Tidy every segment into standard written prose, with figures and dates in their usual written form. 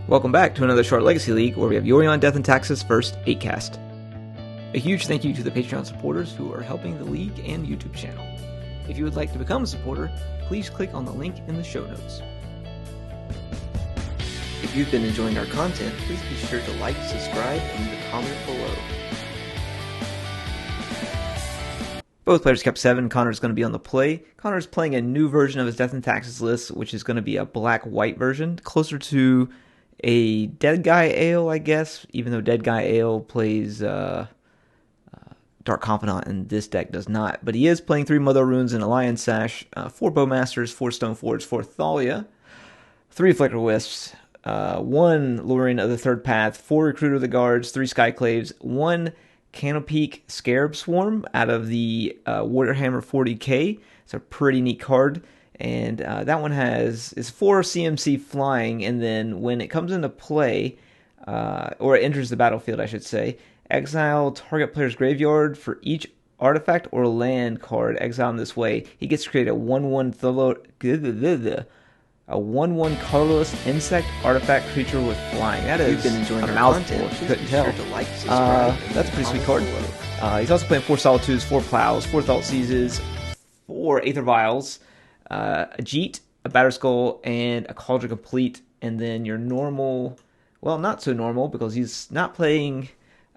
Welcome back to another short Legacy League where we have Yorion, Death and Taxes first 8cast. A huge thank you to the Patreon supporters who are helping the league and YouTube channel. If you would like to become a supporter, please click on the link in the show notes. If you've been enjoying our content, please be sure to like, subscribe, and leave a comment below. Both players kept 7. Connor's going to be on the play. Connor's playing a new version of his Death and Taxes list, which is going to be a black-white version, closer to a Dead Guy Ale, I guess, even though Dead Guy Ale plays Dark Confidant and this deck does not. But he is playing 3 Mother Runes and a Lion Sash, 4 Bowmasters, 4 Stoneforge, 4 Thalia, 3 Flicker Wisps, 1 Luring of the Third Path, 4 Recruiter of the Guards, 3 Skyclaves, 1 Canopeak Scarab Swarm out of the Warhammer 40k. It's a pretty neat card, and that one is 4 CMC flying, and then when it comes into play, or it enters the battlefield, I should say, exile target player's graveyard for each artifact or land card exiled in this way. He gets to create a 1/1 colorless insect artifact creature with flying. That is a mouthful, if you couldn't tell. That's a pretty sweet card. He's also playing 4 Solitudes, 4 Plows, 4 Thought Seizes, 4 Aether Vials, a Jeet, a Batterskull, and a Cauldron Complete. And then your normal, well, not so normal, because he's not playing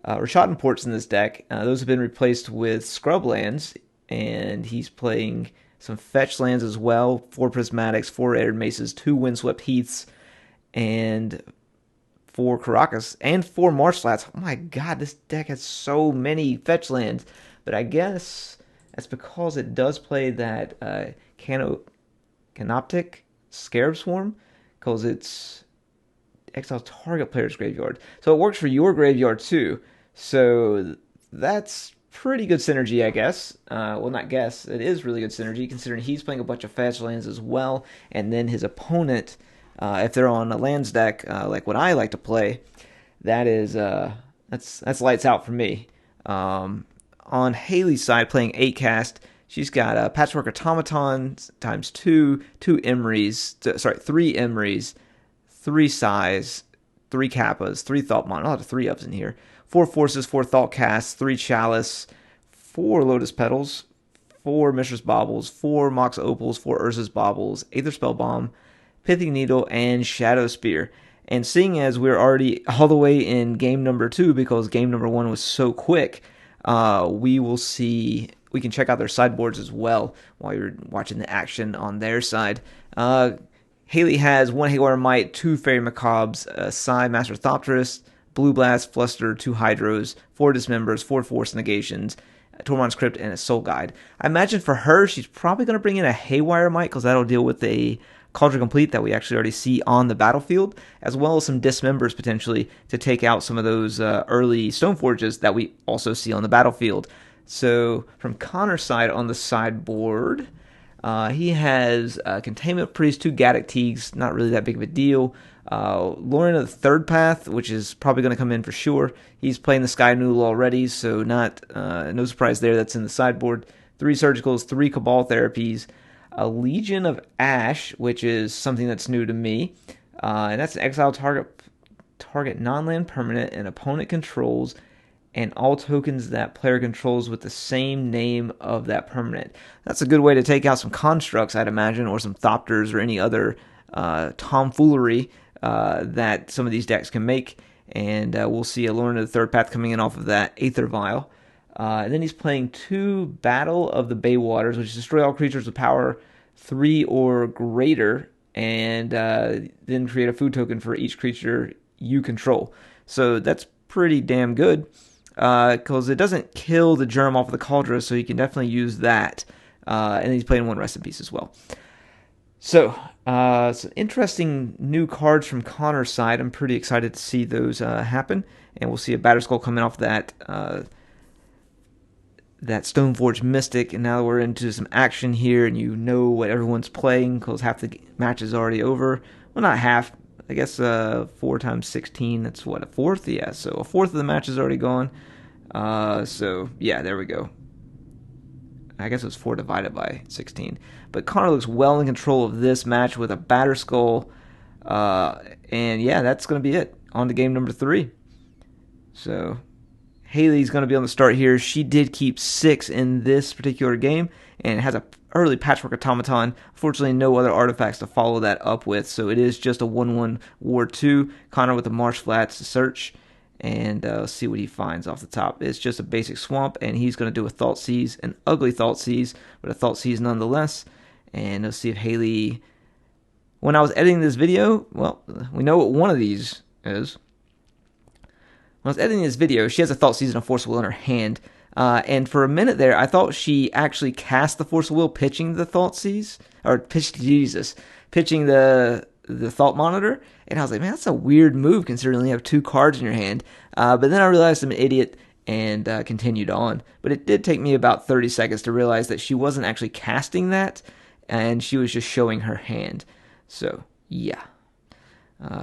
Rishadan Ports in this deck. Those have been replaced with Scrub Lands, and he's playing some fetch lands as well, 4 Prismatics, 4 Arid Maces, 2 Windswept Heaths, and 4 Caracas, and 4 Marshflats. Oh my god, this deck has so many fetch lands. But I guess that's because it does play that Canoptic Scarab Swarm, because it's exile target player's graveyard. So it works for your graveyard too. So that's pretty good synergy, I guess. Well, not guess. It is really good synergy, considering he's playing a bunch of fetch lands as well, and then his opponent, if they're on a lands deck, like what I like to play, that is that's lights out for me. On Haley's side, playing 8cast, she's got a Patchwork Automaton times 2, 3 Emrys, 3 Sighs, 3 Kappas, 3 Thoughtmon, a lot of 3 ups in here, 4 Forces, 4 Thought Casts, 3 Chalice, 4 Lotus Petals, 4 Mishra's Baubles, 4 Mox Opals, 4 Urza's Baubles, Aether Spell Bomb, Pithing Needle, and Shadow Spear. And seeing as we're already all the way in game number 2, because game number 1 was so quick, we can check out their sideboards as well while you're watching the action on their side. Haley has 1 Haywire Might, 2 Fairy Macabres, a Psy Master Thopterist, Blue Blast, Fluster, 2 Hydros, 4 Dismembers, 4 Force Negations, a Tormod's Crypt, and a Soul Guide. I imagine for her, she's probably going to bring in a Haywire Might, because that'll deal with a Cauldron Complete that we actually already see on the battlefield, as well as some Dismembers potentially to take out some of those early Stoneforges that we also see on the battlefield. So from Connor's side on the sideboard, he has Containment Priest, 2 Gaddock Teagues, not really that big of a deal. Luring of the Third Path, which is probably going to come in for sure. He's playing the Sky Noodle already, so no surprise there. That's in the sideboard. 3 Surgicals, 3 Cabal Therapies, a Legion of Ash, which is something that's new to me, and that's an exile target non-land permanent and opponent controls, and all tokens that player controls with the same name of that permanent. That's a good way to take out some constructs, I'd imagine, or some Thopters or any other tomfoolery that some of these decks can make. And we'll see a Lord of the Third Path coming in off of that Aether Vial. And then he's playing 2 Battle of the Baywaters, which is destroy all creatures with power 3 or greater, and then create a food token for each creature you control. So that's pretty damn good, because it doesn't kill the germ off of the Cauldron, so you can definitely use that. And then he's playing 1 Rest in Peace as well. So, some interesting new cards from Connor's side. I'm pretty excited to see those happen. And we'll see a Batterskull coming off that Stoneforge Mystic. And now we're into some action here, and you know what everyone's playing, because half the match is already over. Well, not half. I guess 4 times 16, that's what, a fourth? Yeah, so a fourth of the match is already gone. So, yeah, there we go. I guess it was 4 divided by 16. But Connor looks well in control of this match with a Batterskull, And yeah, that's going to be it. On to game number 3. So Haley's going to be on the start here. She did keep 6 in this particular game and has a early Patchwork Automaton. Unfortunately, no other artifacts to follow that up with, so it is just a 1/1 War 2. Connor with the Marsh Flats to search, and see what he finds off the top. It's just a basic swamp, and he's going to do a Thoughtseize, an ugly Thoughtseize, but a Thoughtseize nonetheless. And let's see if Haley... When I was editing this video, well, we know what one of these is. When I was editing this video, she has a Thoughtseize and a Force of Will in her hand. And for a minute there, I thought she actually cast the Force of Will pitching the Thoughtseize. Or pitching the Thought Monitor. And I was like, man, that's a weird move considering you have 2 cards in your hand. But then I realized I'm an idiot and continued on. But it did take me about 30 seconds to realize that she wasn't actually casting that. And she was just showing her hand. So, yeah.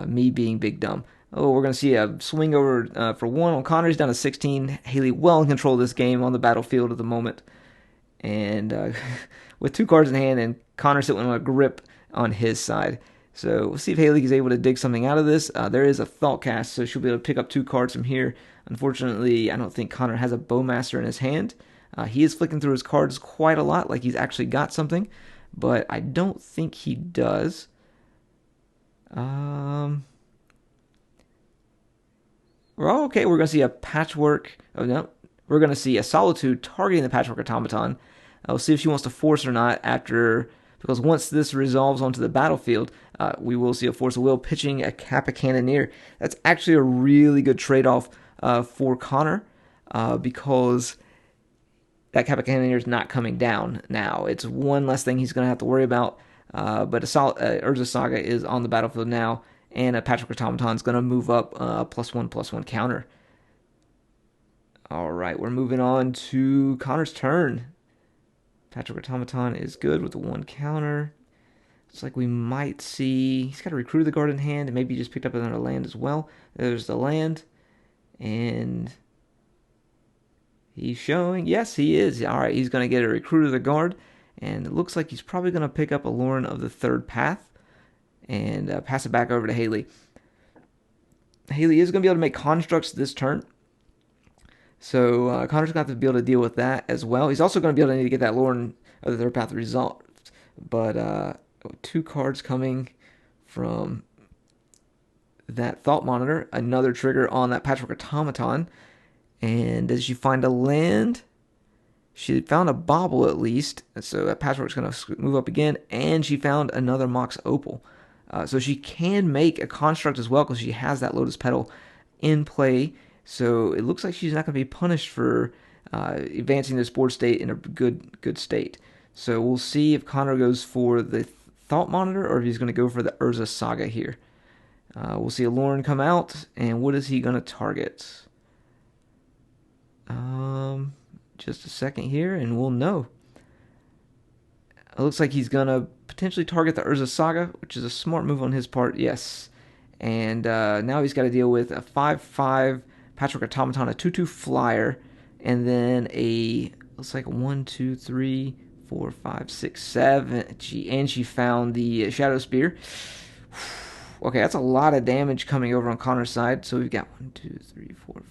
Me being big dumb. Oh, we're going to see a swing over for 1 on Connor. He's down to 16. Haley well in control of this game on the battlefield at the moment. And with 2 cards in hand, and Connor sitting on a grip on his side. So we'll see if Haley is able to dig something out of this. There is a Thought Cast, so she'll be able to pick up 2 cards from here. Unfortunately, I don't think Connor has a Bowmaster in his hand. He is flicking through his cards quite a lot, like he's actually got something. But I don't think he does. Well, okay, we're going to see a Patchwork. Oh, no. We're going to see a Solitude targeting the Patchwork Automaton. We'll see if she wants to force or not after... Because once this resolves onto the battlefield, we will see a Force of Will pitching a Kappa Cannoneer. That's actually a really good trade-off for Connor. Because that Kappa Cannoneer is not coming down now. It's one less thing he's going to have to worry about. But Urza Saga is on the battlefield now. And a Patchwork Automaton is going to move up +1/+1 counter. All right, we're moving on to Connor's turn. Patchwork Automaton is good with the 1 counter. It's like we might see... He's got a Recruit of the Guard in hand, and maybe he just picked up another land as well. There's the land. And he's showing... Yes, he is. All right, he's going to get a Recruit of the Guard. And it looks like he's probably going to pick up a Lauren of the Third Path. And pass it back over to Haley. Haley is going to be able to make constructs this turn. So Connor's going to have to be able to deal with that as well. He's also going to be able to need to get that Lauren of the Third Path resolved. But 2 cards coming from that Thought Monitor. Another trigger on that Patchwork Automaton. And as you find a land... She found a Bauble at least. So that Patchwork's going to move up again. And she found another Mox Opal. So she can make a construct as well because she has that Lotus Petal in play. So it looks like she's not going to be punished for advancing this board state in a good state. So we'll see if Connor goes for the Thought Monitor or if he's going to go for the Urza Saga here. We'll see a Lauren come out, and what is he going to target? Just a second here, and we'll know. It looks like he's going to potentially target the Urza Saga, which is a smart move on his part, yes. And now he's got to deal with a 5/5 Patchwork Automaton, a 2/2 flyer, and then a, looks like 1, 2, 3, 4, 5, 6, 7. And she found the Shadow Spear. Okay, that's a lot of damage coming over on Connor's side. So we've got 1, 2, 3, 4,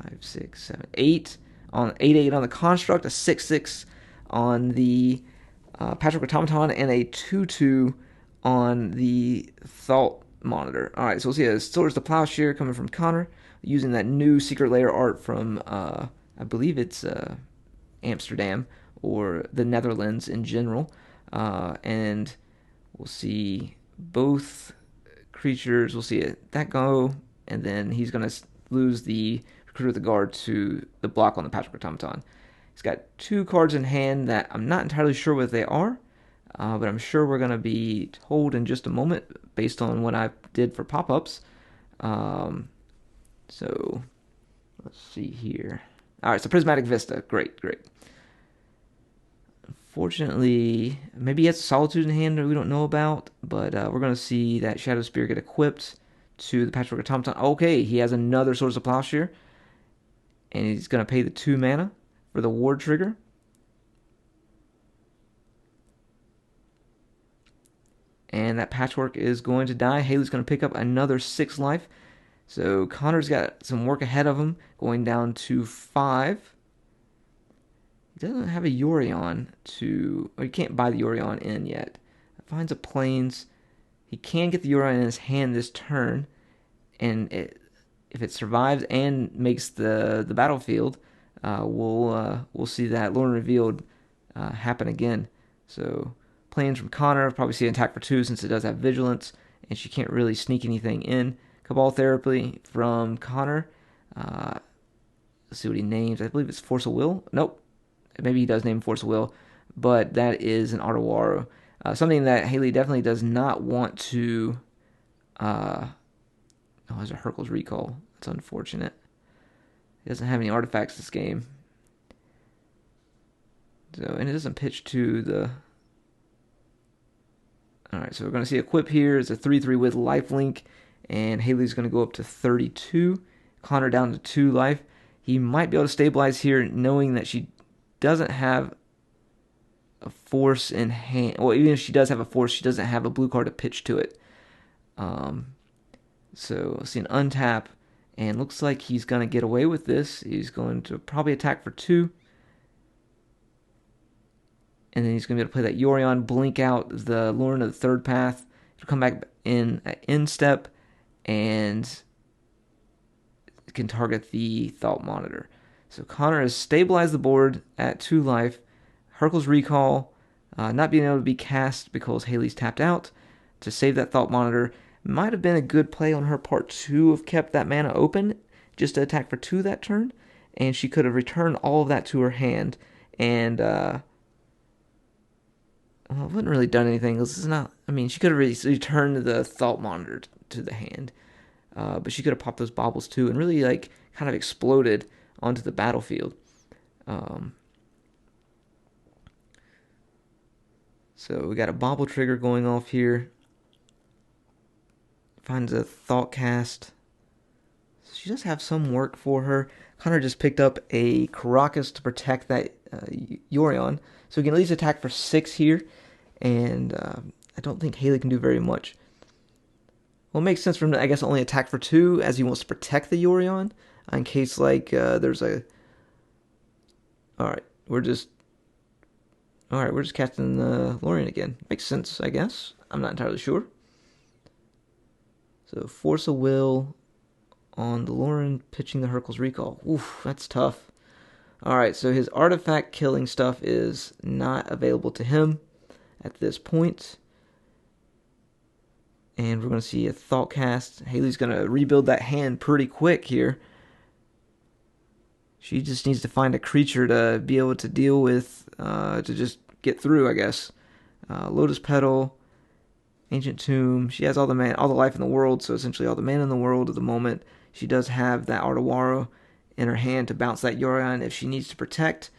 5, 6, 7, 8. On 8/8 on the construct, a 6/6 on the Patchwork Automaton, and a 2/2 on the Thought Monitor. All right, so we'll see a Swords to Plowshare coming from Connor, using that new Secret Lair art from, I believe it's Amsterdam, or the Netherlands in general. And we'll see both creatures, we'll see that go, and then he's going to lose the Recruit of the Guard to the block on the Patchwork Automaton. He's got 2 cards in hand that I'm not entirely sure what they are, but I'm sure we're going to be told in just a moment based on what I did for pop-ups. So let's see here. All right, so Prismatic Vista. Great. Unfortunately, maybe he has Solitude in hand that we don't know about, but we're going to see that Shadow Spear get equipped to the Patchwork Automaton. Okay, he has another Swords of Plowshare. And he's going to pay the 2 mana for the Ward trigger. And that patchwork is going to die. Haley's going to pick up another 6 life. So Connor's got some work ahead of him, going down to 5. He doesn't have a Yorion or he can't buy the Yorion in yet. Finds a Plains. He can get the Yorion in his hand this turn, and if it survives and makes the battlefield, we'll see that Lorn Revealed happen again. So Plains from Connor, probably see an attack for 2 since it does have Vigilance, and she can't really sneak anything in. Cabal Therapy from Connor. Let's see what he names. I believe it's Force of Will. Nope. Maybe he does name Force of Will, but that is an Artawaro. Something that Haley definitely does not want to... there's a Hurkyl's Recall. That's unfortunate. He doesn't have any artifacts this game. So, and it doesn't pitch to the... Alright, so we're going to see Equip here. It's a 3/3 with lifelink, and Haley's going to go up to 32. Connor down to 2 life. He might be able to stabilize here, knowing that she doesn't have a force in hand. Well, even if she does have a force, she doesn't have a blue card to pitch to it. So let's see an untap, and looks like he's going to get away with this. He's going to probably attack for 2. And then he's going to be able to play that Yorion, blink out the Lorn of the 3rd path. It'll come back in at end step, and can target the Thought Monitor. So Connor has stabilized the board at 2 life. Hurkyl's Recall, not being able to be cast because Haley's tapped out to save that Thought Monitor. Might have been a good play on her part to have kept that mana open just to attack for 2 that turn, and she could have returned all of that to her hand, and well, it wouldn't really done anything. This is not. I mean, she could have returned the Thought Monitor to the hand, but she could have popped those baubles too, and really like kind of exploded onto the battlefield. So we got a bauble trigger going off here. Finds a Thought Cast. She does have some work for her. Connor just picked up a Karakas to protect that Yorion, so he can at least attack for 6 here, and I don't think Haley can do very much. Well, it makes sense for him to, I guess, only attack for 2, as he wants to protect the Yorion, in case, like, there's a... Alright, we're just casting the Lorien again. Makes sense, I guess. I'm not entirely sure. So, Force of Will on the Lorien, pitching the Hurkyl's Recall. Oof, that's tough. Alright, so his artifact killing stuff is not available to him at this point. And we're going to see a Thought Cast. Haley's going to rebuild that hand pretty quick here. She just needs to find a creature to be able to deal with, to just get through, I guess. Lotus Petal, Ancient Tomb. She has all the life in the world, so essentially all the mana in the world at the moment. She does have that Artawaro in her hand to bounce that Yorion if she needs to protect.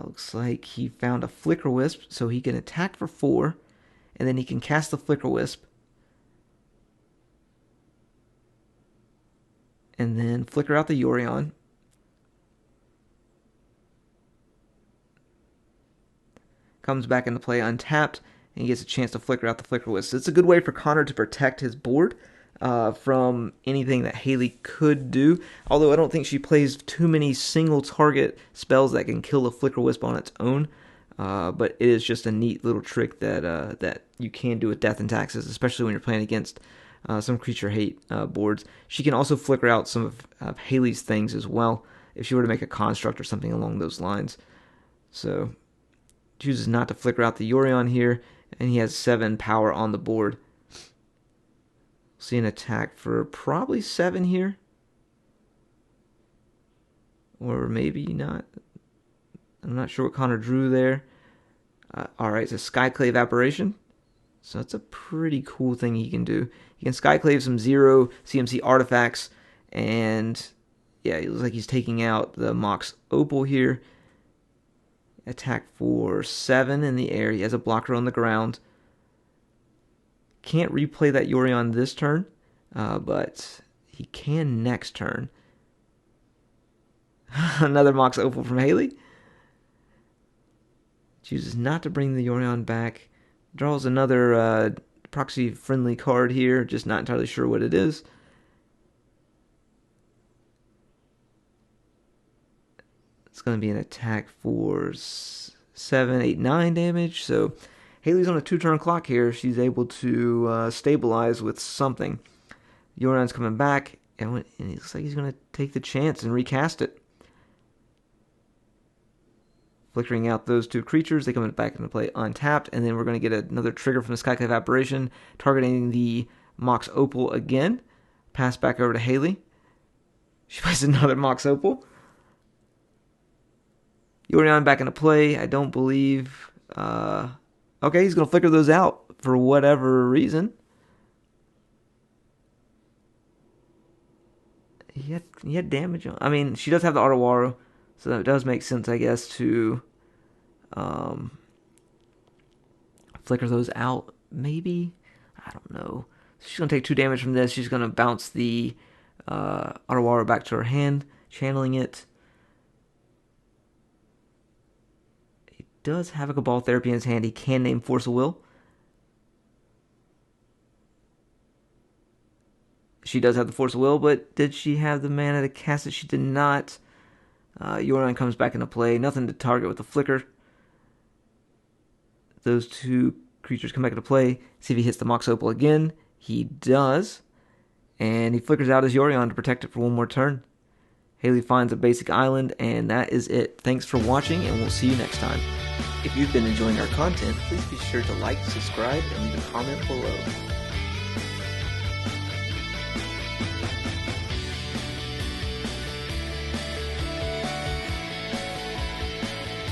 Looks like he found a Flicker Wisp, so he can attack for 4, and then he can cast the Flicker Wisp, and then flicker out the Yorion. Comes back into play untapped, and he gets a chance to flicker out the Flicker Wisp. So it's a good way for Connor to protect his board from anything that Haley could do. Although I don't think she plays too many single target spells that can kill the Flicker Wisp on its own. But it is just a neat little trick that you can do with Death and Taxes, especially when you're playing against some creature hate boards. She can also flicker out some of Haley's things as well, if she were to make a construct or something along those lines. So chooses not to flicker out the Yorion here, and he has 7 power on the board. See an attack for probably 7 here, or maybe not. I'm not sure what Connor drew there. Alright, it's a Skyclave Apparition. So that's a pretty cool thing he can do. He can Skyclave some 0 CMC artifacts, and yeah, it looks like he's taking out the Mox Opal here. Attack for 7 in the air. He has a blocker on the ground. Can't replay that Yorion this turn, but he can next turn. Another Mox Opal from Haley. Chooses not to bring the Yorion back. Draws another proxy-friendly card here, just not entirely sure what it is. It's going to be an attack for 7, 8, 9 damage. So Haley's on a 2-turn clock here. She's able to stabilize with something. Yorion's coming back, and it looks like he's going to take the chance and recast it. Flickering out those 2 creatures, they come back into play untapped, and then we're going to get another trigger from the Skyclave Apparition, targeting the Mox Opal again. Pass back over to Haley. She plays another Mox Opal. Yorion back into play. I don't believe... okay, he's going to flicker those out for whatever reason. He had damage on... I mean, she does have the Arawaro, so that does make sense, I guess, to flicker those out, maybe? I don't know. She's going to take 2 damage from this. She's going to bounce the Arawaro back to her hand, channeling it. He does have a Cabal Therapy in his hand. He can name Force of Will. She does have the Force of Will, but did she have the mana to cast it? She did not. Yorion comes back into play. Nothing to target with the flicker. Those 2 creatures come back into play. See if he hits the Mox Opal again. He does. And he flickers out his Yorion to protect it for 1 more turn. Haley finds a basic island, and that is it. Thanks for watching, and we'll see you next time. If you've been enjoying our content, please be sure to like, subscribe, and leave a comment below.